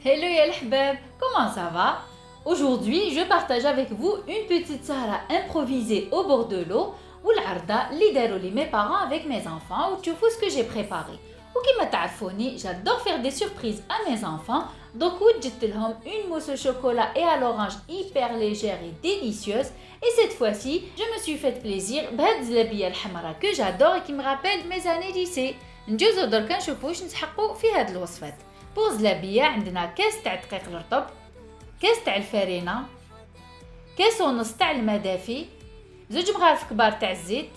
Hello يا الحباب, comment ça va? Aujourd'hui, je partage avec vous une petite sahara improvisée au bord de l'eau ou العرضة اللي داروا لي mes parents avec mes enfants ou تشوفوا ce que j'ai préparé. وكما تعرفوني, j'adore faire des surprises à mes enfants. Donc وجدت لهم une mousse au chocolat et à l'orange hyper légère et délicieuse. Et cette fois-ci, je me suis fait plaisir بهاد الزلابية الحمراء que j'adore et qui me rappelle mes années lycée. نجوزو دركا نشوفوا واش نسحقوا في هاد الوصفات. بوغ زلابية عندنا كاس تاع دقيق الرطب، كاس تاع الفرينة، كاس ونص تاع الماء دافي، زوج مغارف كبار تاع الزيت،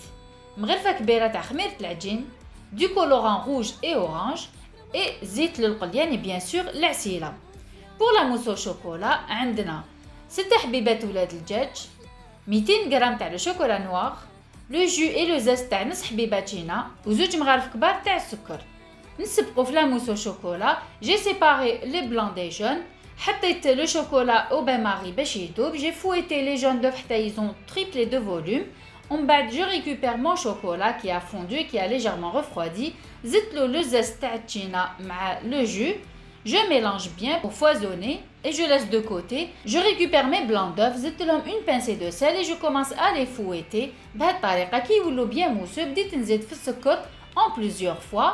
مغرفة كبيرة تاع خميرة العجين، دو كولوران روج اي اورانج، اي زيت للقل يعني بيان سور العسيلة. بوغ لا موس او شوكولا عندنا 6 حبيبات ولاد الدجاج، 200 غرام تاع لو شوكولا نوار، لو جو اي لو زيست تاع نص حبيبة تشينا وزوج مغارف كبار تاع السكر. نسبقوا في لا موس او شوكولا. جي سيباري لي بلان دي جون، حطيت لو شوكولا او بان ماري باش يذوب. جي فويتي لي جون دوف حتى يزون تريبلي دو فوليوم. ومن بعد جو ريكوبير مون شوكولا كي ا فوندو كي ا ليجيرمون ريفرويدي. زدت له لو زيست تاع التشينا مع لو جو. Je mélange bien pour foisonner et je laisse de côté. Je récupère mes blancs d'œufs, زدت لهم une pincée de sel et je commence à les fouetter. بهاد الطريقة كي يولوا bien mousseux بديت نزيد في السكر en plusieurs fois.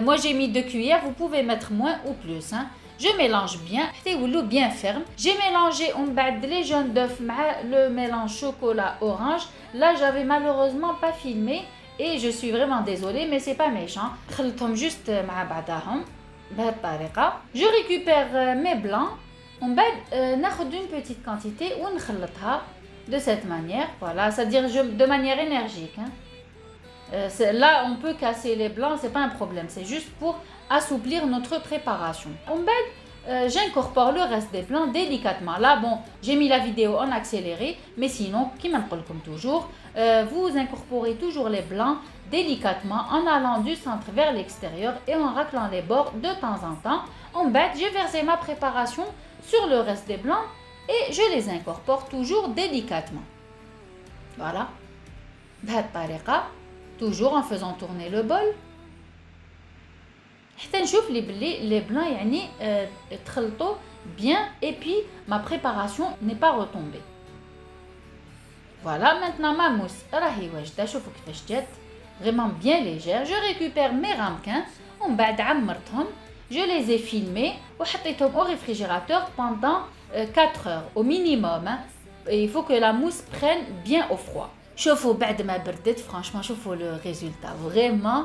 Moi j'ai mis 2 cuillères, vous pouvez mettre moins ou plus. Hein. Je mélange bien, حتى يولوا bien ferme. J'ai mélangé ومن بعد les jaunes d'œufs مع le mélange chocolat orange. Là j'avais malheureusement pas filmé et je suis vraiment désolée mais c'est pas méchant. خلطهم juste مع بعضهم بهاد الطريقة. Je récupère mes blancs ومن بعد ناخذ une petite quantité ونخلطها de cette manière. Voilà, c'est-à-dire de manière énergique. Hein. Là, on peut casser les blancs, c'est pas un problème. C'est juste pour assouplir notre préparation. En bas, j'incorpore le reste des blancs délicatement. Là, bon, j'ai mis la vidéo en accéléré, mais sinon, comme toujours, vous incorporez toujours les blancs délicatement en allant du centre vers l'extérieur et en raclant les bords de temps en temps. En bas, j'ai versé ma préparation sur le reste des blancs et je les incorpore toujours délicatement. Voilà. بهاد الطريقة. Toujours en faisant tourner le bol. حتى نشوف لي بلي les blancs يعني تخلطوا bien et puis ma préparation n'est pas retombée. Voilà, maintenant ma mousse راهي واجدة. شوفوا كيفاش جات vraiment bien légère. Je récupère mes ramequins ومن بعد عمرتهم. Je les ai filmés وحطيتهم au réfrigérateur pendant 4 heures au minimum. Hein. Et il faut que la mousse prenne bien au froid. شوفوا بعد ما بردت franchement شوفوا le résultat vraiment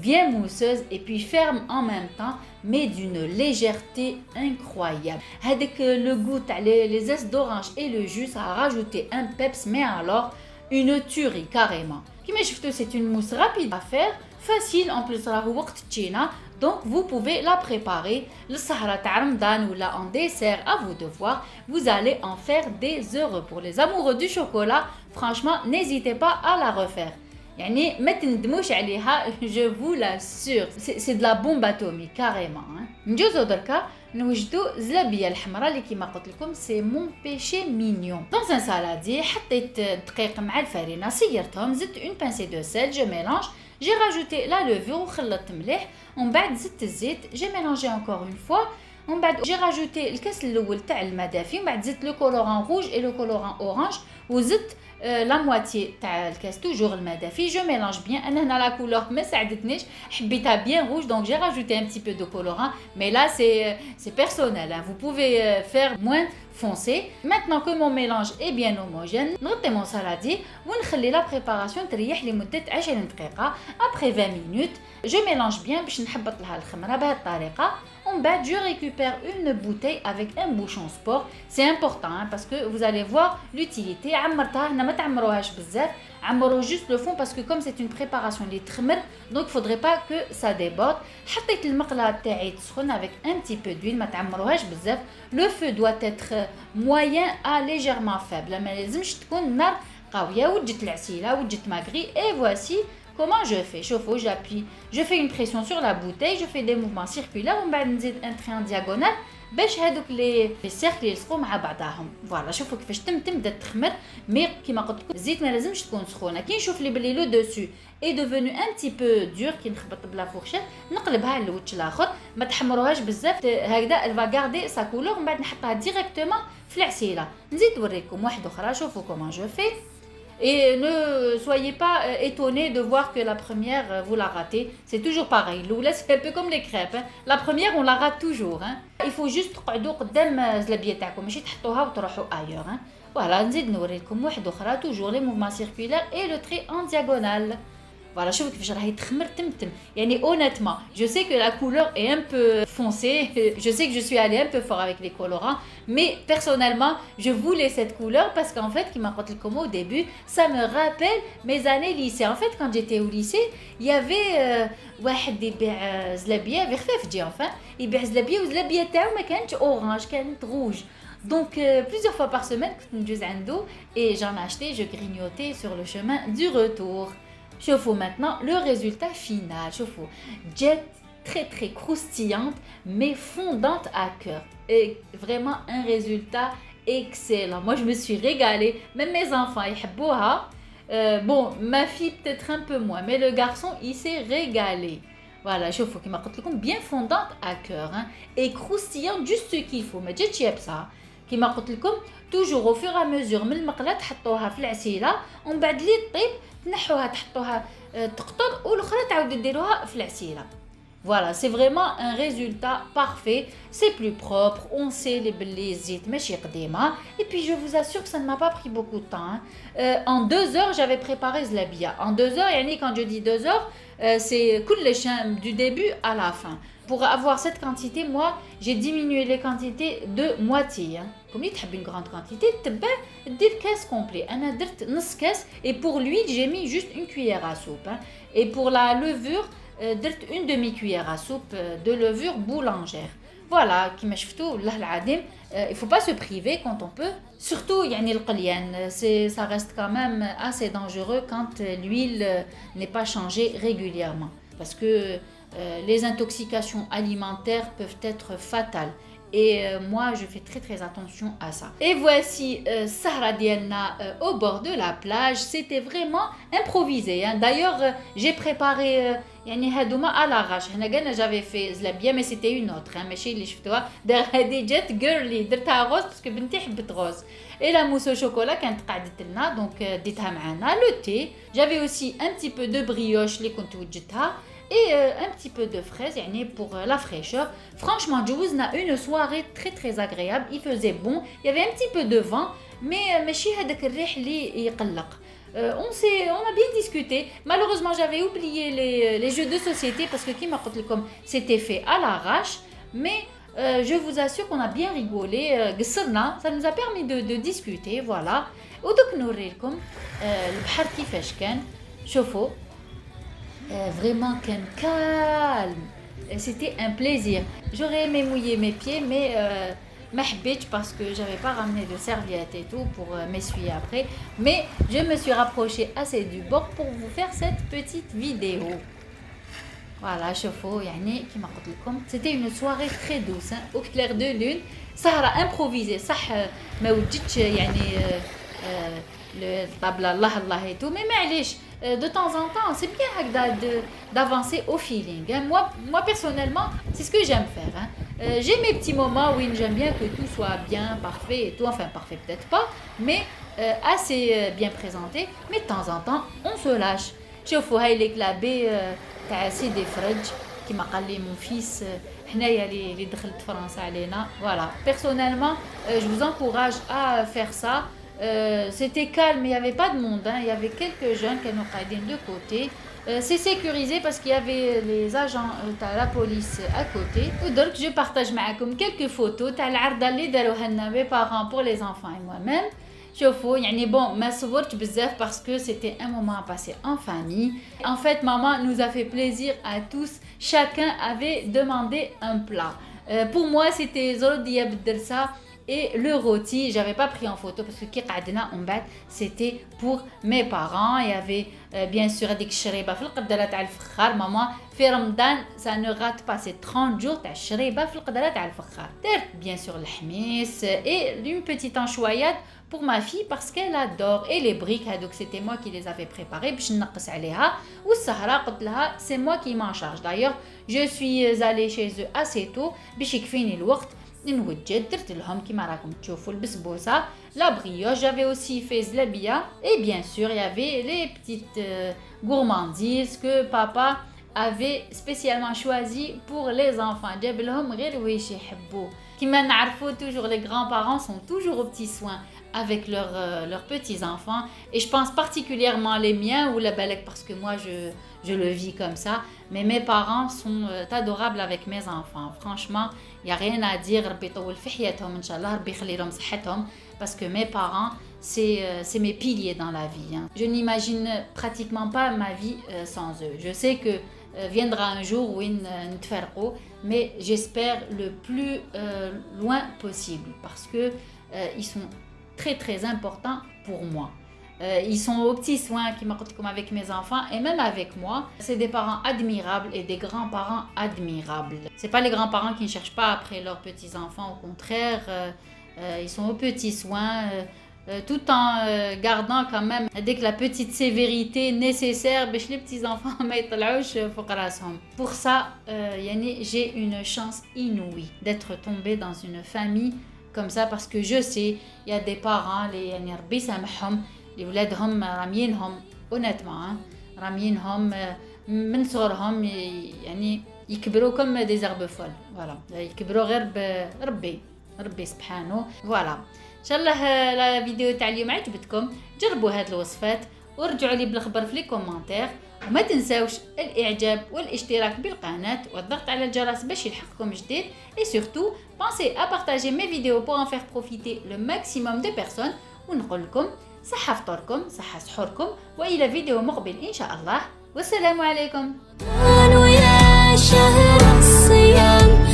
bien mousseuse et puis ferme en même temps mais d'une légèreté incroyable. Avec le goût les zestes d'orange et le jus ça a rajouté un peps mais alors une tuerie carrément. Comme شفتوا c'est une mousse rapide à faire, facile en plus راهو وقت التشينا. Donc vous pouvez la préparer le sahara تاع رمضان ou là en dessert à vous de voir. Vous allez en faire des heureux. Pour les amoureux du chocolat, franchement n'hésitez pas à la refaire. يعني ما تندموش عليها, je vous l'assure. C'est de la bombe atomique carrément. نجوزو دركا نوجدوا زلابية الحمراء اللي كيما قلت لكم c'est mon péché mignon. Dans un saladier حطيت دقيق مع الفرينة, صيرتهم, زدت une pincée de sel, je mélange. J'ai rajouté la levure وخلطت مليح. ومن بعد زدت الزيت. J'ai mélangé encore une fois. ومن بعد j'ai rajouté الكاس الاول تاع الماء دافي. ومن بعد زدت le colorant rouge et le colorant orange وزدت la moitié تاع الكاس toujours الماء دافي. Je mélange bien. انا هنا la couleur ما ساعدتنيش, حبيتها bien rouge donc j'ai rajouté un petit peu de colorant mais là c'est personnel. Hein. Vous pouvez faire moins foncé. Maintenant que mon mélange est bien homogène, نغطي mon saladier ونخلي la préparation تريح لمدة 20 دقيقة. Après 20 minutes, je mélange bien باش نحبط لها الخمرة بهذه الطريقة. En bas, je récupère une bouteille avec un bouchon sport. C'est important hein, parce que vous allez voir l'utilité. عمرتها هنا ما تعمروهاش بزاف. عمروا juste le fond parce que comme c'est une préparation اللي تخمر donc il faudrait pas que ça déborde. حطيت المقلاة تاعي تسخن avec un petit peu d'huile, ما تعمروهاش بزاف. Le feu doit être moyen à légèrement faible. ما لازمش تكون النار قوية. وجدت العسيلة وجدت ماغري et voici comment je fais? J'appuie, je fais une pression sur la bouteille, je fais des mouvements circulaires, on va un trait en diagonale. باش هذوك لي سيركل يلصقوا مع بعضهم. فوالا شوفوا كيفاش تبدا تخمر، مي كيما قلت لكم الزيت ما لازمش تكون سخونه. كي نشوف لي بلي لو دوسو اي دوفونو ان تي بو دور، كي نخبط بلا فورشيت نقلبها على الوجه الاخر، ما تحمروهاش بزاف هكذا الفا غاردي سا كولور. من بعد نحطها ديريكتومون في العسيله. نزيد نوريكم واحده اخرى. شوفوا كومون جو في. Et ne soyez pas étonnés de voir que la première, vous la ratez. C'est toujours pareil. L'oula, c'est un peu comme les crêpes. Hein. La première, on la rate toujours. Hein. Il faut juste تقعدوا قدام زلابيه تاعكم، ماشي تحطوها وتروحوا ailleurs. Hein. Voilà, نزيد نوريكم واحده اخرى. Toujours les mouvements circulaires et le trait en diagonale. Voilà, شوفوا كيفاش راهي تخمر تمتم. يعني honnêtement, je sais que la couleur est un peu foncée. Je sais que je suis allée un peu fort avec les colorants, mais personnellement, je voulais cette couleur parce qu'en fait, qui m'a dit comme au début, ça me rappelle mes années lycée. En fait, quand j'étais au lycée, il y avait واحد يبيع زلابيه بخفافجي enfin, يبيع زلابيه وزلابيه تاعو ما كانتش اورانج، كانت روج. Donc plusieurs fois par semaine كنت ندوز عنده et j'en achetais, je grignotais sur le chemin du retour. شوفوا maintenant le résultat final. شوفوا جات très très croustillante mais fondante à cœur et vraiment un résultat excellent. Moi je me suis régalée, même mes enfants يحبوها. Bon, ma fille peut-être un peu moins, mais le garçon il s'est régalé. Voilà, شوفوا كما قلت لكم bien fondante à cœur hein, et croustillante juste ce qu'il faut. ما جاتش يابسه كما قلت لكم. toujours au fur et à mesure من المقله تحطوها في العسيله ومن بعد لي طيب تنحوها تحطوها تقطر والاخرى تعاودوا ديروها في العسيله. Voilà, c'est vraiment un résultat parfait, c'est plus propre, on sait les زيت ماشي قديمه. Et puis je vous assure que ça ne m'a pas pris beaucoup de temps. Hein. En 2 heures, j'avais préparé zlabia. En 2 heures, يعني quand je dis 2 heures, c'est كل du début à la fin. Pour avoir cette quantité, moi, j'ai diminué les quantités de moitié. Hein. Comme il y a une grande quantité, tu peux dire caisse complet. أنا درت نص كاس. Et pour l'huile, j'ai mis juste une cuillère à soupe. Hein. Et pour la levure, درت une demi-cuillère à soupe de levure boulangère. Voilà, كما شفتوا والله العظيم il faut pas se priver quand on peut. Surtout يعني القليان, ça reste quand même assez dangereux quand l'huile n'est pas changée régulièrement. Parce que les intoxications alimentaires peuvent être fatales. Et moi, je fais très très attention à ça. Et voici Sahra Diana au bord de la plage. C'était vraiment improvisé. Hein. D'ailleurs, j'ai préparé يعني هادوما à l'arrache. هنا قلنا j'avais fait زلابية, mais c'était une autre. Hein. ماشي اللي شفتوها. هذه جات girly. درتها غوز parce que بنتي حبت غوز. Et la mousse au chocolat كانت قعدت لنا, donc ديتها معنا. Le thé. J'avais aussi un petit peu de brioche اللي كنت وجدتها. Et un petit peu de fraises يعني pour la fraîcheur. Franchement, جوزنا une soirée très très agréable. Il faisait bon, il y avait un petit peu de vent, mais ماشي هذاك الريح اللي يقلق. On a bien discuté. Malheureusement, j'avais oublié les jeux de société parce que كيما قلت لكم c'était fait à l'arrache, mais je vous assure qu'on a bien rigolé. قصرنا, ça nous a permis de discuter, voilà. ودوك نوريلكم البحر كيفاش كان. شوفوا vraiment calme. C'était un plaisir. J'aurais aimé mouiller mes pieds, mais ma حبيتش parce que j'avais pas ramené de serviette et tout pour m'essuyer après. Mais je me suis rapprochée assez du bord pour vous faire cette petite vidéo. Voilà, شوفوا يعني كما قلت لكم c'était une soirée très douce hein, au clair de lune. سهرة improvisée صح, ما وجدتش يعني الطابلة الله et tout, mais معليش. De temps en temps, c'est bien d'avancer au feeling. Hein. Moi, personnellement, c'est ce que j'aime faire. Hein. J'ai mes petits moments où j'aime bien que tout soit bien, parfait et tout. Enfin, parfait peut-être pas, mais assez bien présenté. Mais de temps en temps, on se lâche. شوفوا هاي الكلابي تاع سيدي فرج كيما قال لي mon fils حنايا اللي دخلت فرنسا علينا. Voilà. Personnellement, je vous encourage à faire ça. C'était calme, il n'y avait pas de monde, hein. Il y avait quelques jeunes qui nous قاعدين de côté. C'est sécurisé parce qu'il y avait les agents de la police à côté. Donc je partage معكم quelques photos تاع العرضة اللي داروها لنا mes parents pour les enfants et moi-même. شوفوا يعني bon, ما صورتش بزاف parce que c'était un moment à passer en famille. En fait, maman nous a fait plaisir à tous. Chacun avait demandé un plat. Pour moi, c'était زرودية بالدرسة. et le rôti, j'avais pas pris en photo parce que qui قعدنا en bas, c'était pour mes parents. Il y avait bien sûr هذيك الشريبه في القدره تاع الفخار. maman في رمضان ça ne rate pas ces 30 jours تاع الشريبه في القدره تاع الفخار. درت bien sûr الحميص et une petite enchoyade pour ma fille parce qu'elle adore, et les briques donc c'était moi qui les avais préparées باش نقص عليها. والسهره قلت لها c'est moi qui m'en charge. D'ailleurs je suis allée chez eux assez tôt باش يكفيني الوقت نوجد. درت لهم كيما راكم تشوفوا البسبوسه, la brioche, j'avais aussi fait zlabia, et bien sûr il y avait les petites gourmandises que papa avait spécialement choisi pour les enfants. جاب لهم غير واش يحبوا. كيما نعرفوا toujours les grands-parents sont toujours aux petits soins avec leurs petits-enfants, et je pense particulièrement les miens ou la balek parce que moi je le vis comme ça, mais mes parents sont adorables avec mes enfants. Franchement, il n'y a rien à dire. ربي يطول في حياتهم إن شاء الله, ربي يخلي لهم صحتهم, parce que mes parents c'est mes piliers dans la vie. Je n'imagine pratiquement pas ma vie sans eux. Je sais que viendra un jour où ils نتفرقوا, mais j'espère le plus loin possible parce que ils sont très très importants pour moi. Ils sont aux petits soins comme avec mes enfants et même avec moi. C'est des parents admirables et des grands-parents admirables. C'est pas les grands-parents qui ne cherchent pas après leurs petits-enfants, au contraire, ils sont aux petits soins tout en gardant quand même avec la petite sévérité nécessaire باش les petits-enfants ما يطلعوش فوق راسهم. Pour ça, j'ai une chance inouïe d'être tombée dans une famille comme ça, parce que je sais il y a des parents les يعني ربي يسامحهم اللي ولادهم راميينهم honnêtement راميينهم من صغرهم يعني يكبروا comme des herbes folles. voilà, يكبروا غير ربي سبحانه. voilà, ان شاء الله لا فيديو تاع اليوم عجبتكم. جربوا هاد الوصفات ورجعوا لي بالخبر في لي كومونتير, وما تنساوش الاعجاب والاشتراك بالقناه والضغط على الجرس باش يلحقكم جديد. et surtout pensez à partager mes vidéos pour en faire profiter le maximum de personnes. ونقول لكم صحة فطوركم, صحة سحوركم, والى فيديو مقبل ان شاء الله, والسلام عليكم. يا شهر الصيام